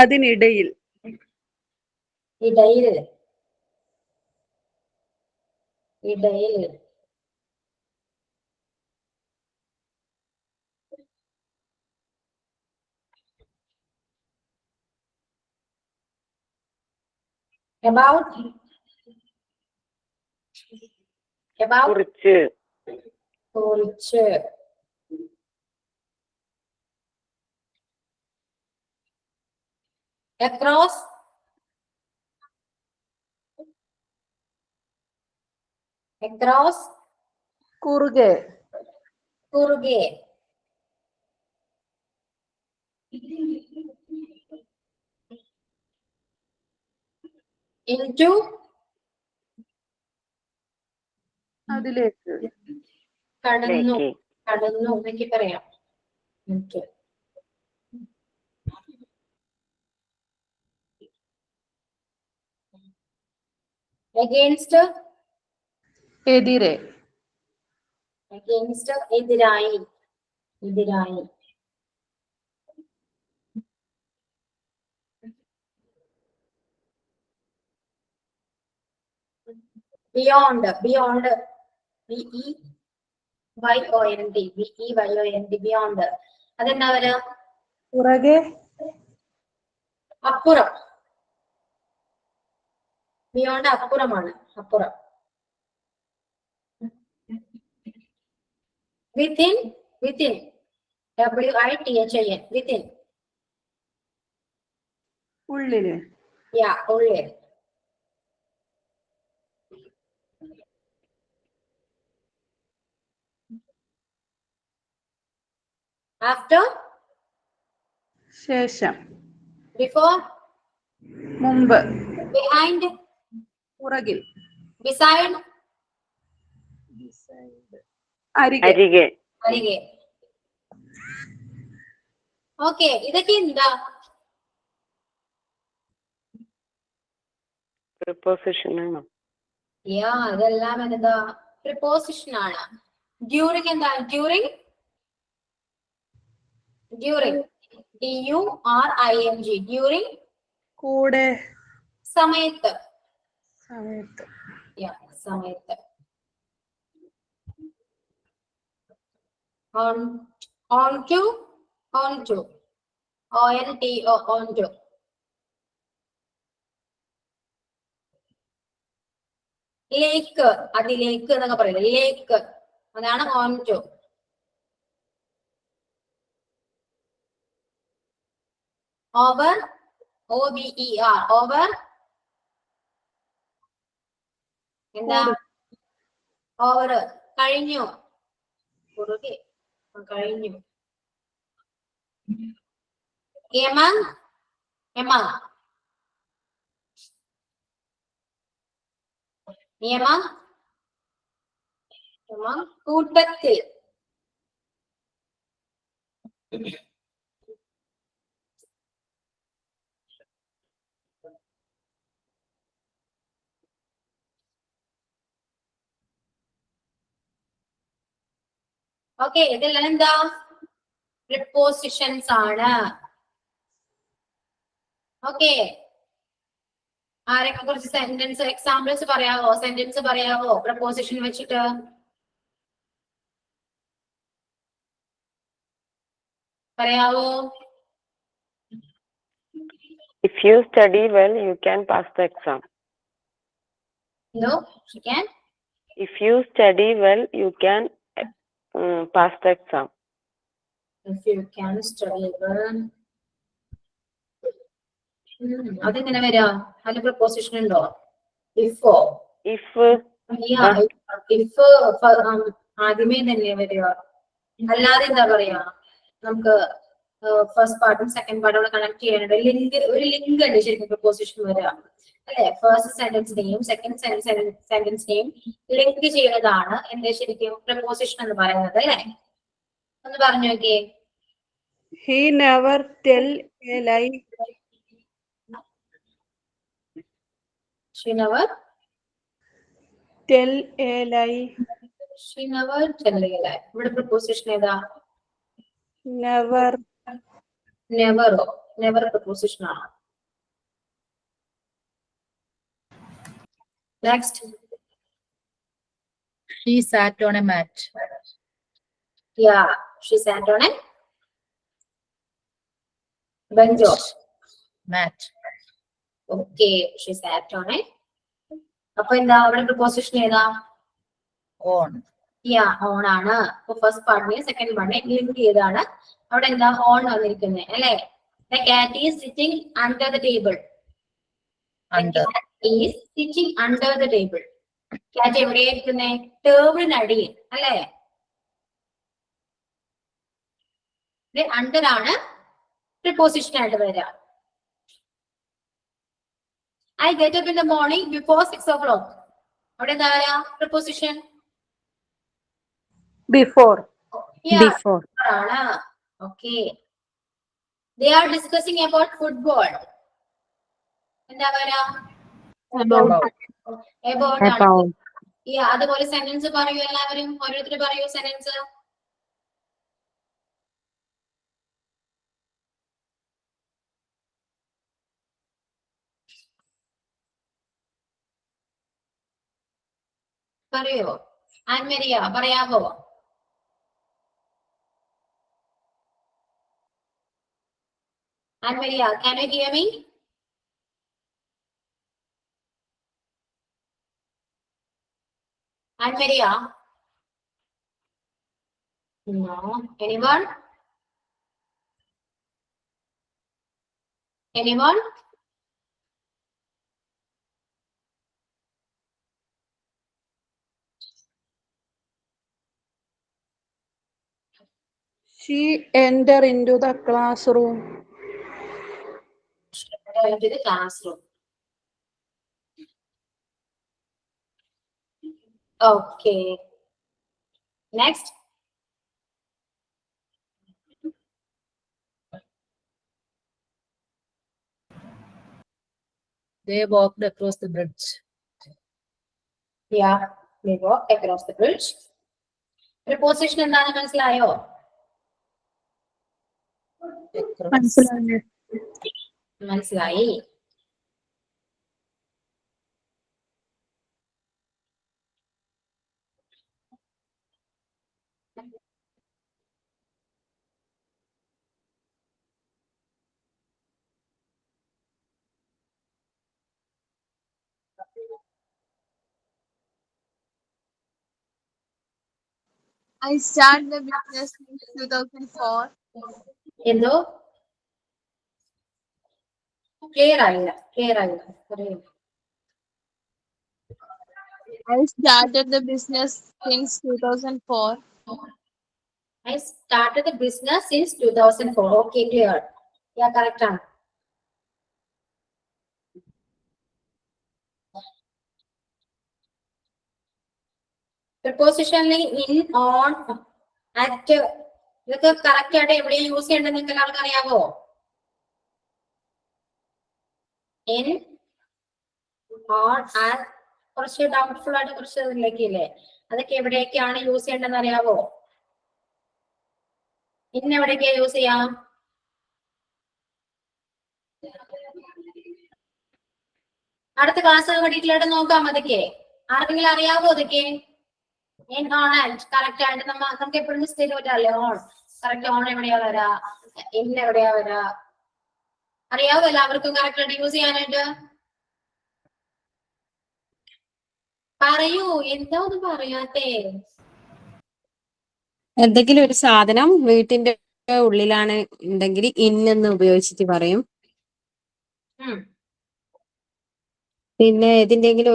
അതിനിടയിൽ. ഇടയിൽ. ഇടയിൽ. about about കുറിച്ച്. കുറിച്ച്. across across കുറുകെ. കുറുകെ. into അതിലേക്ക്. കടന്നു. ലേക്ക്. കടന്നു എന്നൊക്കെ പറയാം. into against എതിരെ. against എതിരായി. എതിരായി. beyond beyond BEYOND, beyond. അതെന്താ വരാ? പുറകെ. അപ്പുറം. ബിയോണ്ട് അപ്പുറമാണ്. അപ്പുറം. വിത്തിൻ. WITHIN. വിത്തിൻ. ഉള്ളില്. ഉള്ളിൽ. ആഫ്റ്റർ. ശേഷം. ബിഫോർ. മുമ്പ്. ബിഹൈൻഡ്. പുറകിൽ. ബിസൈഡ്. അരികെ. അരികെ. അരികെ. ഓക്കെ, ഇതൊക്കെ എന്താ? പ്രിപ്പോസിഷൻ ആണോ? ഇതെല്ലാം എന്താ? പ്രിപ്പോസിഷൻ ആണ്. ഡ്യൂറിങ് എന്താ? ഡ്യൂറിങ്. DURING. ഡ്യൂറിങ്. കൂടെ. സമയത്ത്. സമയത്ത്. സമയത്ത്. on to. ONTO. ONTO. ലേക്ക്. അതിലേക്ക് എന്നൊക്കെ പറയില്ല. ലേക്ക്. അതാണ് ONTO. ഓവർ. OVER. ഓവർ. എന്താ? ഓവർ. കഴിഞ്ഞു. പുറകെ. കഴിഞ്ഞു. among. കൂട്ടത്തിൽ. ഓക്കെ, ഇതെല്ലാം എന്താ? പ്രിപ്പോസിഷൻസ് ആണ്. ഓക്കെ, ആരൊക്കെ കുറച്ച് സെന്റൻസ് എക്സാമ്പിൾസ് പറയാവോ? സെന്റൻസ് പറയാവോ പ്രപ്പോസിഷൻ വെച്ചിട്ട്? പറയാവോ? If you study well, you can pass the exam. No, you can. If you study well, you can pass the exam. If you can study well. അതെങ്ങനെ വരാ? അതിന് preposition ഉണ്ടോ? ഇഫോ. If ആദ്യമേ തന്നെ വരിക. അല്ലാതെ എന്താ പറയാ? നമുക്ക് ഫസ്റ്റ് പാർട്ടും സെക്കൻഡ് പാർട്ടും കണക്ട് ചെയ്യാനുണ്ട്. ഒരു ലിങ്ക് ഉണ്ട് ശരിക്കും പ്രപ്പോസിഷൻ വരിക, അല്ലെ? ഫസ്റ്റ് സെന്റൻസിനെയും സെക്കൻഡ് സെന്റൻസിനെയും ലിങ്ക് ചെയ്യുന്നതാണ് എന്താ ശരിക്കും പ്രപ്പോസിഷൻ എന്ന് പറയുന്നത്, അല്ലെ? ഒന്ന് പറഞ്ഞു നോക്കിയേ. He never tell a lie. She never Tell a lie. tell a lie. ഇവിടെ പ്രപ്പോസിഷൻ ഏതാ? Never. നെവർ പ്രപ്പോസിഷൻ ആണ്. Next. She sat on a mat. She sat on a bench. Mat. Okay, she sat on a. അപ്പൊ എന്താ അവിടെ preposition ഏതാ? On. On ആണ്. അപ്പൊ first പാർട്ടിനെ second പാർട്ടിനെ link ചെയ്താണ് അവിടെ എന്താ ഓൺ വന്നിരിക്കുന്നത്, അല്ലെ? The cat is sitting under the table. Under. Is sitting under the table. Cat എവിടെയായിരിക്കുന്നേ? ടേബിളിനടിയിൽ, അല്ലെ? അണ്ടർ ആണ് പ്രിപ്പോസിഷൻ ആയിട്ട് വരിക. I get up in the morning before 6 o'clock. അവിടെ എന്താ പറയാ? Preposition Before. Before. ആണ്. Okay. They are discussing about football. എന്താ പറയാ? About. About. അതുപോലെ സെന്റൻസ് പറയൂ എല്ലാവരും. ഓരോരുത്തർ പറയൂ സെന്റൻസ്. പറയോ? ആൻമരിയ പറയാവോ? And Maria, can you hear me? And Maria? No. Anyone? Anyone? She enter into the classroom. Into the classroom. Okay. Next. They walked across the bridge. Yeah. They walk across the bridge. Preposition എന്താണെന്ന് മനസ്സിലായോ? Across. മനസ്സിലായി. I started the business in 2004. എന്തോ clear ആയില്ല. Clear ആയില്ല. പറയൂ. I started the business since 2004. I started the business since 2004. Okay, clear. Yeah, correct. Prepositionally in, on, at. ഇതൊക്കെ correct ആയിട്ട് എവിടെയും യൂസ് ചെയ്യേണ്ടത് നിങ്ങൾക്ക് എല്ലാവർക്കും അറിയാവോ? In, on, at. കുറച്ച് ഡൗട്ട്ഫുൾ ആയിട്ട് കുറച്ച് ഇതിലേക്കില്ലേ, അതൊക്കെ എവിടെയൊക്കെയാണ് യൂസ് ചെയ്യേണ്ടതെന്ന് അറിയാവോ? ഇന്ന് എവിടെയൊക്കെയാ യൂസ് ചെയ്യാം? അടുത്ത ക്ലാസ് ഡീറ്റെയിലായിട്ട് നോക്കാം. അതൊക്കെ ആർക്കെങ്കിലും അറിയാവോ? അതൊക്കെ in, on, at കറക്റ്റ് ആയിട്ട് നമുക്ക് എപ്പോഴും മിസ്റ്റേക്ക് പറ്റാല്ലേ? ഓൺ കറക്റ്റ്, ഓൺ എവിടെയാ വരാ, ഇൻ എവിടെയാ വരാ, അറിയാവോ എല്ലാവർക്കും കറക്റ്റ് ആയിട്ട് യൂസ് ചെയ്യാനായിട്ട്? പറയൂ, എന്താ ഒന്നും പറയാത്തേ? എന്തെങ്കിലും ഒരു സാധനം വീട്ടിന്റെ ഉള്ളിലാണ് ഉണ്ടെങ്കിൽ ഇൻ എന്ന് ഉപയോഗിച്ചിട്ട് പറയും. പിന്നെ ഏതിന്റെങ്കിലും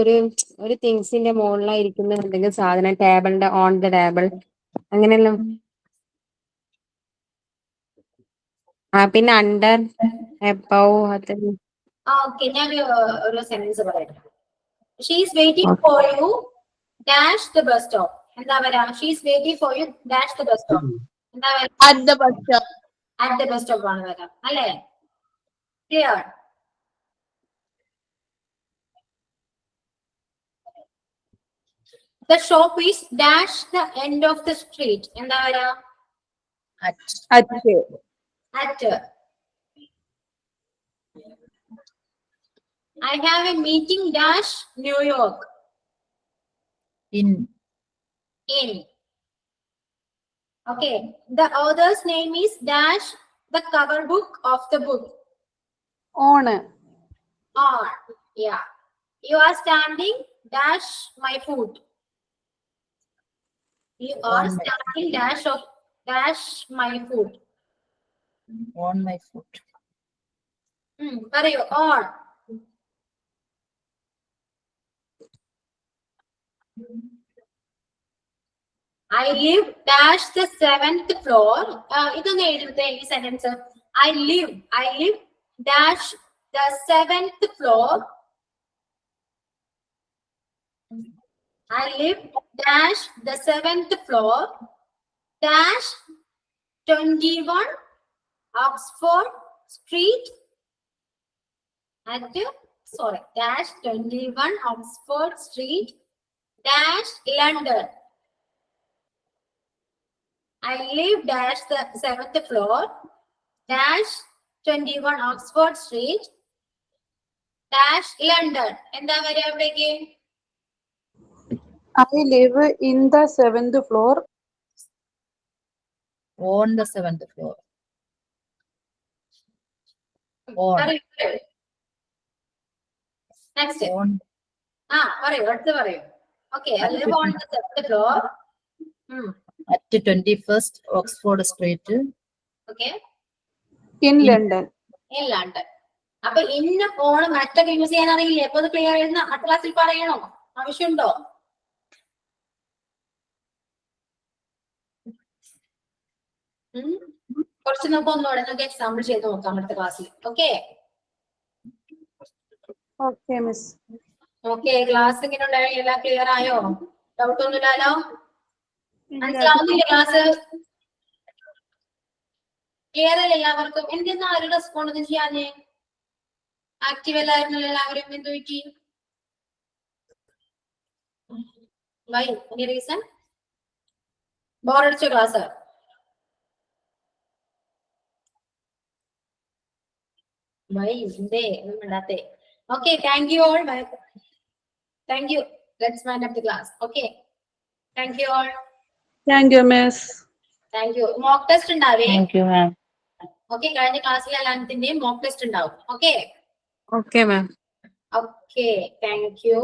ഒരു തിങ്സിന്റെ മുകളിലായിരിക്കുന്ന എന്തെങ്കിലും സാധനം, ടേബിളിന്റെ ഓൺ ദ ടേബിൾ, അങ്ങനെയല്ലോ. പിന്നെ അണ്ടർ, എബവ്, അത്. ഓക്കെ, ഞാൻ ഒരു സെന്റൻസ് പറയട്ടെ. She is waiting for you dash the bus stop. എന്താ വരാ? She is waiting for you dash the bus stop. എന്താ വരാ? At the bus stop. At the bus stop ആണ് വരാം, അല്ലേ? Clear? The shop is dash the end of the street. എന്താ വരാ? At. At. I have a meeting dash New York. In. In. Okay. The author's name is dash the cover book of the book. On. On. Yeah. You are standing dash my foot. You are On my- standing dash my foot. On my foot. പറയൂ. On. I live dash the 7th floor. ഇതൊന്ന് എഴുതട്ടെ ഈ sentence. I live dash the 7th floor. I live dash the 7th floor dash 21 Oxford Street dash 21 Oxford Street dash London. I live dash the 7th floor dash 21 Oxford Street dash London. എന്താ വരിക അവിടേക്ക്? I live in the 7th floor. On the 7th floor. On. Next On. പറയൂ, അടുത്ത് പറയൂ. Okay, live on the 7th floor. At 21st Oxford Street. Okay, In London. ഇല്ലാണ്ട്. അപ്പൊ ഇന്ന phone മറ്റൊക്കെ യൂസ് ചെയ്യാൻ അറിയില്ലേ? അപ്പൊ അത് ക്ലിയർ ചെയ്യുന്ന അടുത്ത ക്ലാസ്സിൽ പറയണോ? ആവശ്യമുണ്ടോ? കുറച്ച് നമുക്ക് ഒന്നുകൂടെ നമുക്ക് എക്സാമ്പിൾ ചെയ്ത് നോക്കാം അടുത്ത ക്ലാസ്സിൽ. Okay Okay, miss. Okay, class എങ്ങനെ ഉണ്ടായി? എല്ലാം ക്ലിയർ ആയോ? ഡൗട്ട് ഒന്നുമില്ലല്ലോ? മനസ്സിലാവുന്നില്ല ക്ലാസ്? ക്ലിയർ അല്ലേ എല്ലാവർക്കും? എന്തെന്നാ ആരും റെസ്പോണ്ട് ഒന്നും ചെയ്യാഞ്ഞേ? ആക്റ്റീവ് അല്ലായിരുന്നല്ലോ എല്ലാവരും, എന്ത് പറ്റി? വൈ? Any reason? ബോറടിച്ചോ ക്ലാസ്? വൈ? എന്തേ ഒന്നും മിണ്ടാത്തെ? Okay, thank you all. Thank you. Let's wind up the class. Okay. Thank you all. Thank you, miss. Thank you. Mock test ഉണ്ടാവേ. Thank you, ma'am. Okay, കഴിഞ്ഞ ക്ലാസ്സിൽ എല്ലാത്തിന്റെയും mock test ഉണ്ടാവും. Okay. Okay, ma'am. Okay, thank you.